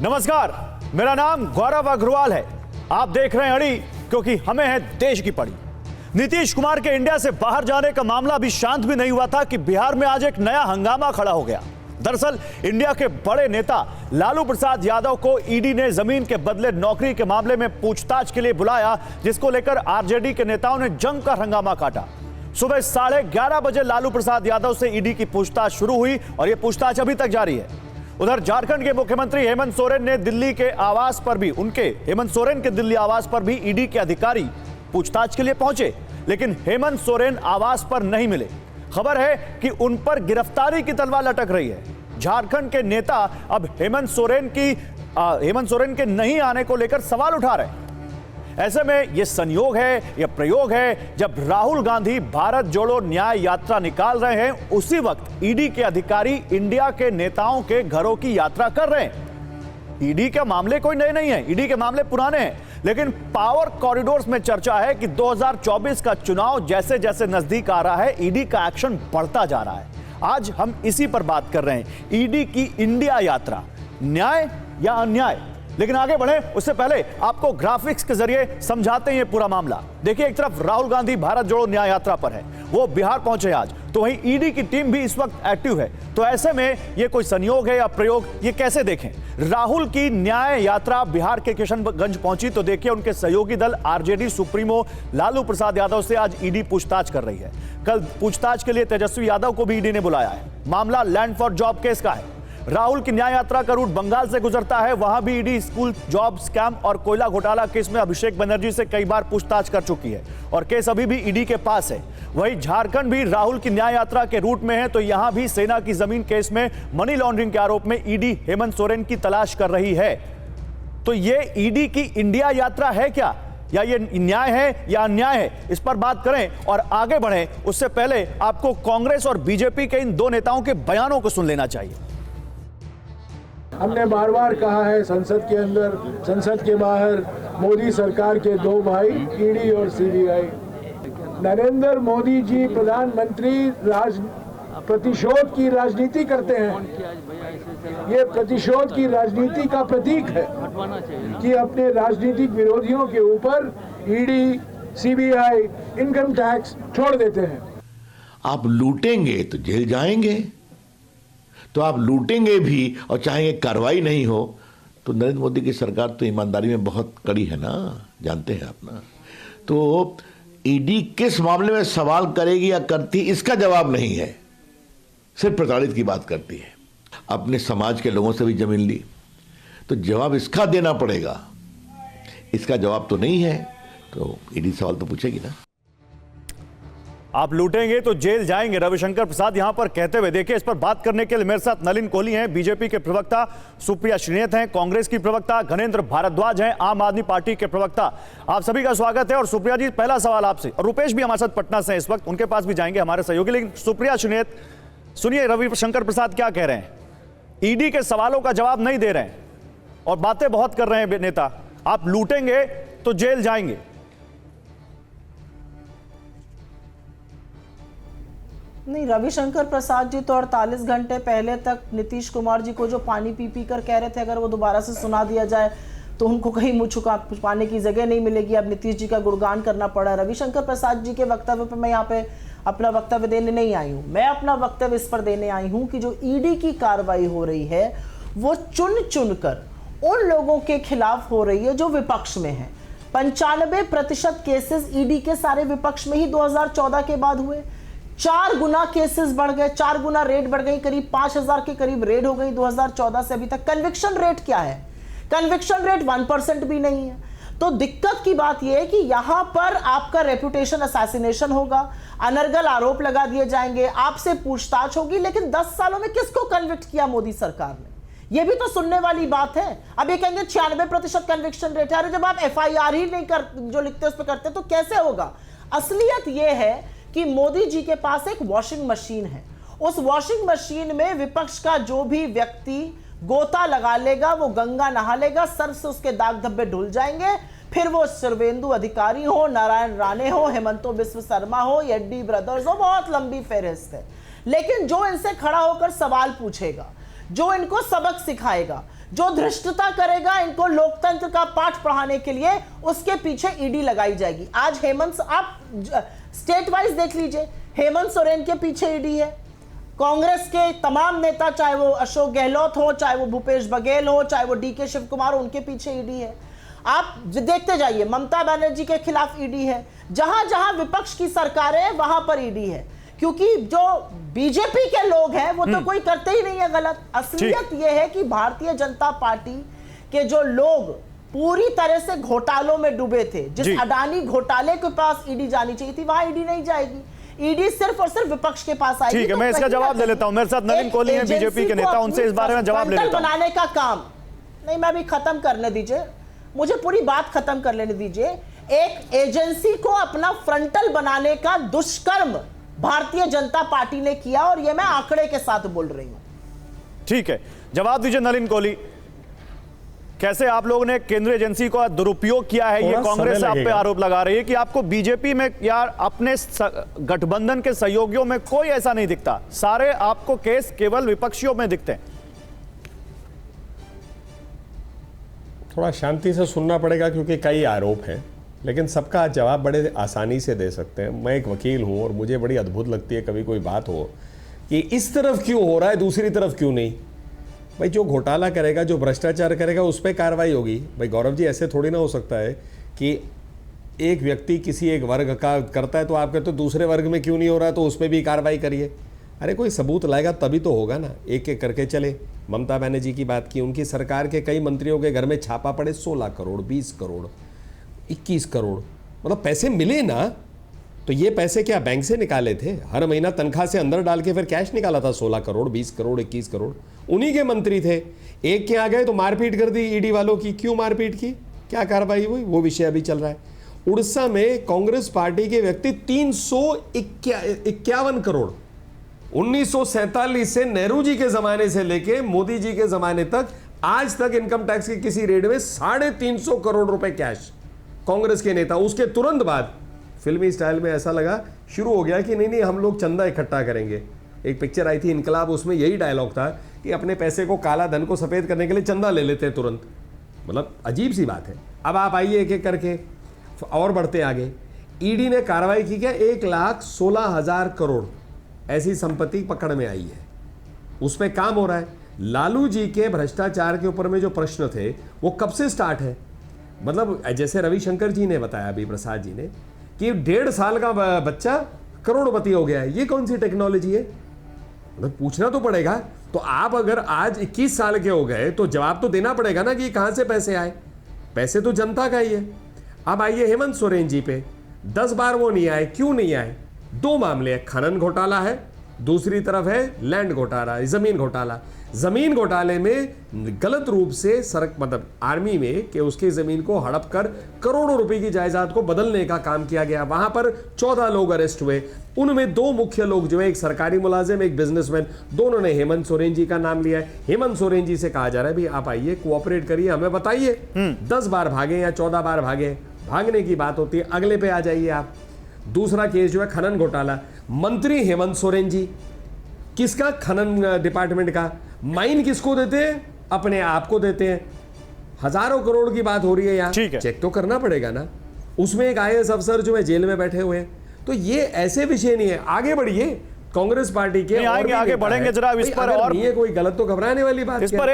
नमस्कार, मेरा नाम गौरव अग्रवाल है। आप देख रहे हैं अड़ी, क्योंकि हमें है देश की पड़ी। नीतीश कुमार के इंडिया से बाहर जाने का मामला अभी शांत भी नहीं हुआ था कि बिहार में आज एक नया हंगामा खड़ा हो गया। दरअसल इंडिया के बड़े नेता लालू प्रसाद यादव को ईडी ने जमीन के बदले नौकरी के मामले में पूछताछ के लिए बुलाया, जिसको लेकर आरजेडी के नेताओं ने जमकर हंगामा काटा। सुबह 11:30 बजे लालू प्रसाद यादव से ईडी की पूछताछ शुरू हुई और यह पूछताछ अभी तक जारी है। उधर झारखंड के मुख्यमंत्री हेमंत सोरेन के दिल्ली आवास पर भी ईडी के अधिकारी पूछताछ के लिए पहुंचे, लेकिन हेमंत सोरेन आवास पर नहीं मिले। खबर है कि उन पर गिरफ्तारी की तलवार लटक रही है। झारखंड के नेता अब हेमंत सोरेन के नहीं आने को लेकर सवाल उठा रहे हैं। ऐसे में यह संयोग है, यह प्रयोग है, जब राहुल गांधी भारत जोड़ो न्याय यात्रा निकाल रहे हैं, उसी वक्त ईडी के अधिकारी इंडिया के नेताओं के घरों की यात्रा कर रहे हैं। ईडी के मामले कोई नए नहीं है, ईडी के मामले पुराने हैं, लेकिन पावर कॉरिडोर्स में चर्चा है कि 2024 का चुनाव जैसे जैसे नजदीक आ रहा है, ईडी का एक्शन बढ़ता जा रहा है। आज हम इसी पर बात कर रहे हैं, ईडी की इंडिया यात्रा, न्याय या अन्याय। लेकिन आगे बढ़े उससे पहले आपको ग्राफिक्स के जरिए समझाते हैं ये पूरा मामला। देखिए, एक तरफ राहुल गांधी भारत जोड़ो न्याय यात्रा पर है, वो बिहार पहुंचे आज, तो वहीं ईडी की टीम भी इस वक्त एक्टिव है। तो ऐसे में ये कोई संयोग है या प्रयोग, ये कैसे देखें? राहुल की न्याय यात्रा बिहार के किशनगंज पहुंची तो देखिए उनके सहयोगी दल आरजेडी सुप्रीमो लालू प्रसाद यादव से आज ईडी पूछताछ कर रही है। कल पूछताछ के लिए तेजस्वी यादव को भी ईडी ने बुलाया है। मामला लैंड फॉर जॉब केस का है। राहुल की न्याय यात्रा का रूट बंगाल से गुजरता है, वहां भी ईडी स्कूल जॉब स्कैम और कोयला घोटाला केस में अभिषेक बनर्जी से कई बार पूछताछ कर चुकी है और केस अभी भी ईडी के पास है। वहीं झारखंड भी राहुल की न्याय यात्रा के रूट में है, तो यहां भी सेना की जमीन केस में मनी लॉन्ड्रिंग के आरोप में ईडी हेमंत सोरेन की तलाश कर रही है। तो ये ईडी की इंडिया यात्रा है क्या, या ये न्याय है या अन्याय है? इस पर बात करें और आगे बढ़ें उससे पहले आपको कांग्रेस और बीजेपी के इन दो नेताओं के बयानों को सुन लेना चाहिए। हमने बार बार कहा है, संसद के अंदर, संसद के बाहर, मोदी सरकार के दो भाई ईडी और सीबीआई। नरेंद्र मोदी जी प्रधानमंत्री प्रतिशोध की राजनीति करते हैं। ये प्रतिशोध की राजनीति का प्रतीक है कि अपने राजनीतिक विरोधियों के ऊपर ईडी, सीबीआई, इनकम टैक्स छोड़ देते हैं। आप लूटेंगे तो जेल जाएंगे, तो आप लूटेंगे भी और चाहेंगे कार्रवाई नहीं हो, तो नरेंद्र मोदी की सरकार तो ईमानदारी में बहुत कड़ी है ना, जानते हैं आप ना। तो ईडी किस मामले में सवाल करेगी या करती, इसका जवाब नहीं है, सिर्फ प्रताड़ित की बात करती है। अपने समाज के लोगों से भी जमीन ली, तो जवाब इसका देना पड़ेगा। इसका जवाब तो नहीं है, तो ईडी सवाल तो पूछेगी ना। आप लूटेंगे तो जेल जाएंगे, रविशंकर प्रसाद यहां पर कहते हुए। देखिए, इस पर बात करने के लिए मेरे साथ नलिन कोहली हैं, बीजेपी के प्रवक्ता सुप्रिया श्रीनेत हैं, कांग्रेस की प्रवक्ता घनेंद्र भारद्वाज हैं, आम आदमी पार्टी के प्रवक्ता। आप सभी का स्वागत है। और सुप्रिया जी, पहला सवाल आपसे, और रुपेश भी हमारे साथ पटना से इस वक्त, उनके पास भी जाएंगे हमारे सहयोगी। लेकिन सुप्रिया श्रीनेत, सुनिए रविशंकर प्रसाद क्या कह रहे हैं। ईडी के सवालों का जवाब नहीं दे रहे हैं और बातें बहुत कर रहे हैं नेता। आप लूटेंगे तो जेल जाएंगे। नहीं, रविशंकर प्रसाद जी तो 48 घंटे पहले तक नीतीश कुमार जी को जो पानी पी पी कर कह रहे थे, अगर वो दोबारा से सुना दिया जाए तो उनको कहीं मुंह छुपाने की जगह नहीं मिलेगी। अब नीतीश जी का गुणगान करना पड़ा। रविशंकर प्रसाद जी के वक्तव्य पर मैं यहाँ पे अपना वक्तव्य देने नहीं आई हूँ। मैं अपना वक्तव्य इस पर देने आई हूँ कि जो ईडी की कार्रवाई हो रही है वो चुन चुन कर उन लोगों के खिलाफ हो रही है जो विपक्ष में है। 95% केसेस ईडी के सारे विपक्ष में ही 2014 के बाद हुए। 4 गुना केसेस बढ़ गए, 4 गुना रेट बढ़ गई, करीब 5000 के करीब रेट हो गई 2014 से अभी तक। कन्विक्शन रेट क्या है? कन्विक्शन रेट 1% भी नहीं है। तो दिक्कत की बात यह है कि यहां पर आपका रेपुटेशन असैसिनेशन होगा, अनर्गल आरोप लगा दिए जाएंगे, आपसे पूछताछ होगी, लेकिन 10 सालों में किसको कन्विक्ट किया मोदी सरकार ने? यह भी तो सुनने वाली बात है। अब ये कहेंगे 96% कन्विक्शन रेट है। अरे जब आप FIR ही नहीं कर, जो लिखते उस पर करते, तो कैसे होगा? असलियत यह है कि मोदी जी के पास एक वॉशिंग मशीन है। उस वॉशिंग मशीन में विपक्ष का जो भी व्यक्ति गोता लगा लेगा, वो गंगा नहा लेगा, सर से उसके दाग धब्बे धुल जाएंगे। फिर वो सुवेंदु अधिकारी हो, नारायण राणे हो, हेमंतो बिस्व शर्मा हो, येड्डी ब्रदर्स हो, बहुत लंबी फेहरिस्त है। लेकिन जो इनसे खड़ा होकर सवाल पूछेगा, जो इनको सबक सिखाएगा, जो धृष्टता करेगा इनको लोकतंत्र का पाठ पढ़ाने के लिए, उसके पीछे ईडी लगाई जाएगी। आज हेमंत, आप स्टेट वाइज देख लीजिए, हेमंत सोरेन के पीछे ईडी है, कांग्रेस के तमाम नेता, चाहे वो अशोक गहलोत हो, चाहे वो भूपेश बघेल हो, चाहे वो डीके शिव कुमार हो, उनके पीछे ईडी है। आप देखते जाइए, ममता बनर्जी के खिलाफ ईडी है, जहां जहां विपक्ष की सरकार है वहां पर ईडी है, क्योंकि जो बीजेपी के लोग हैं वो तो कोई करते ही नहीं है गलत। असलियत यह है कि भारतीय जनता पार्टी के जो लोग पूरी तरह से घोटालों में डूबे थे, जिस अडानी घोटाले के पास ईडी जानी चाहिए थी, वहां ईडी नहीं जाएगी। ईडी सिर्फ और सिर्फ विपक्ष के पास आएगी। ठीक है, मैं इसका जवाब ले लेता हूं। मेरे साथ नलिन कोहली हैं, बीजेपी के नेता, उनसे इस बारे में जवाब ले लेता हूं। बनाने का काम नहीं, मैं भी खत्म करने दीजिए, मुझे पूरी बात खत्म कर लेने दीजिए। एक एजेंसी को अपना फ्रंटल बनाने का दुष्कर्म भारतीय जनता पार्टी ने किया, और यह मैं आंकड़े के साथ बोल रही हूं। ठीक है, जवाब दीजिए नलिन कोहली, कैसे आप लोगों ने केंद्रीय एजेंसी का दुरुपयोग किया है? ये कांग्रेस आप पे आरोप लगा रही है कि आपको बीजेपी में या अपने गठबंधन के सहयोगियों में कोई ऐसा नहीं दिखता, सारे आपको केस केवल विपक्षियों में दिखते हैं। थोड़ा शांति से सुनना पड़ेगा क्योंकि कई आरोप हैं, लेकिन सबका जवाब बड़े आसानी से दे सकते हैं। मैं एक वकील हूं और मुझे बड़ी अद्भुत लगती है कभी कोई बात हो कि इस तरफ क्यों हो रहा है, दूसरी तरफ क्यों नहीं। भाई जो घोटाला करेगा, जो भ्रष्टाचार करेगा, उस पर कार्रवाई होगी। भाई गौरव जी, ऐसे थोड़ी ना हो सकता है कि एक व्यक्ति किसी एक वर्ग का करता है तो आप कहते हो दूसरे वर्ग में क्यों नहीं हो रहा, तो उस पर भी कार्रवाई करिए। अरे कोई सबूत लाएगा तभी तो होगा ना, एक एक करके चले। ममता बनर्जी की बात की, उनकी सरकार के कई मंत्रियों के घर में छापा पड़े, 16 करोड़, 20 करोड़, 21 करोड़, मतलब पैसे मिले ना। तो ये पैसे क्या बैंक से निकाले थे? हर महीना तनख्वाह से अंदर डाल के फिर कैश निकाला था। 16 करोड़, 20 करोड़, 21 करोड़ उन्हीं के मंत्री थे। एक के आ गए तो मारपीट कर दी ईडी वालों की। क्यों मारपीट की, क्या कार्रवाई हुई, वो विषय अभी चल रहा है। उड़ीसा में कांग्रेस पार्टी के व्यक्ति 351 करोड़, 1947 से नेहरू जी के जमाने से लेके मोदी जी के जमाने तक आज तक इनकम टैक्स के किसी रेड में 350 करोड़ रुपए कैश कांग्रेस के नेता। उसके तुरंत बाद फिल्मी स्टाइल में ऐसा लगा शुरू हो गया कि नहीं हम लोग चंदा इकट्ठा करेंगे। एक पिक्चर आई थी इनकलाब, उसमें यही डायलॉग था कि अपने पैसे को, काला धन को सफेद करने के लिए चंदा ले लेते हैं तुरंत। मतलब अजीब सी बात है। अब आप आइए एक एक करके और बढ़ते आगे। ईडी ने कार्रवाई की क्या, 1,16,000 करोड़ ऐसी संपत्ति पकड़ में आई है, उस पर काम हो रहा है। लालू जी के भ्रष्टाचार के ऊपर में जो प्रश्न थे वो कब से स्टार्ट है, मतलब जैसे रविशंकर जी ने बताया, अभी प्रसाद जी ने, कि 1.5 साल का बच्चा करोड़पति हो गया है। ये कौन सी टेक्नोलॉजी है, मतलब पूछना तो पड़ेगा। तो आप अगर आज 21 साल के हो गए तो जवाब तो देना पड़ेगा ना कि कहां से पैसे आए। पैसे तो जनता का ही है। अब आइए हेमंत सोरेन जी पे, 10 बार वो नहीं आए, क्यों नहीं आए? 2 मामले हैं, खनन घोटाला है, दूसरी तरफ है लैंड घोटाला, जमीन घोटाला। जमीन घोटाले में गलत रूप से मतलब आर्मी में कि उसकी जमीन को हड़प कर करोड़ों रुपए की जायदाद को बदलने का काम किया गया। वहां पर 14 लोग अरेस्ट हुए, उनमें 2 मुख्य लोग जो है, एक सरकारी मुलाजिम, एक बिजनेसमैन, दोनों ने हेमंत सोरेन जी का नाम लिया है। हेमंत सोरेन जी से कहा जा रहा है, भाई आप आइए, कोऑपरेट करिए, हमें बताइए 10 बार भागे या 14 बार भागे, भागने की बात होती है, अगले पे आ जाइए आप। दूसरा केस जो है खनन घोटाला, मंत्री हेमंत सोरेन जी, किसका? खनन डिपार्टमेंट का। माइन किसको देते हैं? अपने आप को देते हैं। हजारों करोड़ की बात हो रही है यहाँ, चेक तो करना पड़ेगा ना। उसमें एक IAS अफसर जो है जेल में बैठे हुए हैं। तो ये ऐसे विषय नहीं है। आगे बढ़िए, कांग्रेस पार्टी के आगे बढ़ेंगे जरा इस पर, और ये कोई गलत तो घबराने वाली बात इस पर